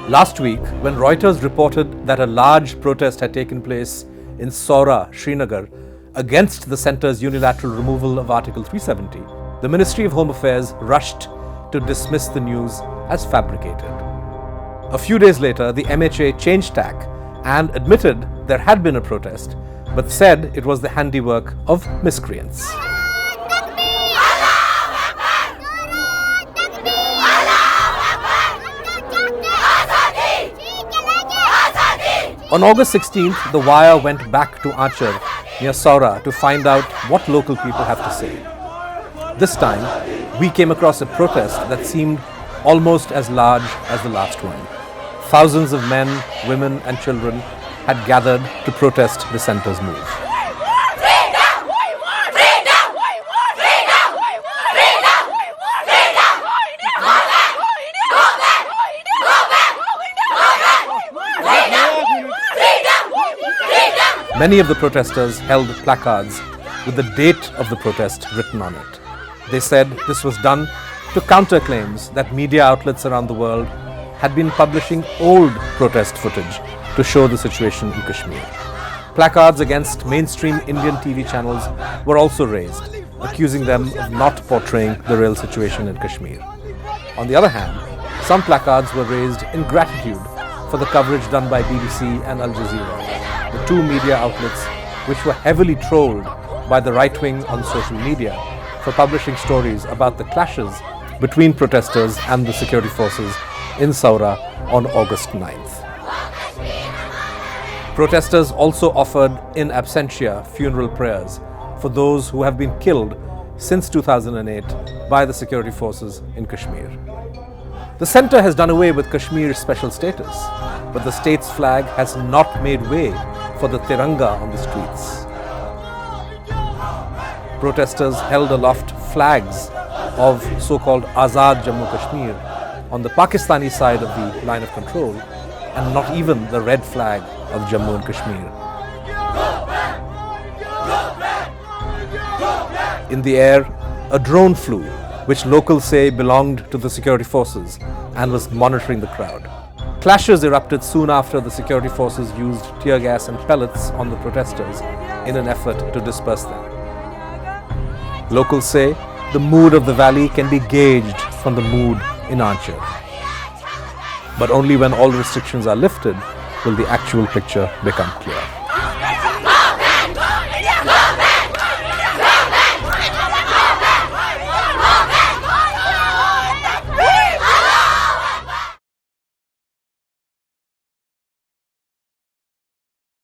Last week, when Reuters reported that a large protest had taken place in Soura, Srinagar, against the centre's unilateral removal of Article 370, the Ministry of Home Affairs rushed to dismiss the news as fabricated. A few days later, the MHA changed tack and admitted there had been a protest, but said it was the handiwork of miscreants. On August 16th, the wire went back to Anchar near Soura to find out what local people have to say. This time, we came across a protest that seemed almost as large as the last one. Thousands of men, women and children had gathered to protest the centre's move. Many of the protesters held placards with the date of the protest written on it. They said this was done to counter claims that media outlets around the world had been publishing old protest footage to show the situation in Kashmir. Placards against mainstream Indian TV channels were also raised, accusing them of not portraying the real situation in Kashmir. On the other hand, some placards were raised in gratitude for the coverage done by BBC and Al Jazeera, the two media outlets which were heavily trolled by the right wing on social media for publishing stories about the clashes between protesters and the security forces in Soura on August 9th. Protesters also offered in absentia funeral prayers for those who have been killed since 2008 by the security forces in Kashmir. The centre has done away with Kashmir's special status, but the state's flag has not made way for the Tiranga on the streets. Protesters held aloft flags of so-called Azad Jammu Kashmir on the Pakistani side of the line of control, and not even the red flag of Jammu and Kashmir. In the air, a drone flew, which locals say belonged to the security forces and was monitoring the crowd. Clashes erupted soon after the security forces used tear gas and pellets on the protesters in an effort to disperse them. Locals say the mood of the valley can be gauged from the mood in Anchar. But only when all restrictions are lifted will the actual picture become clear.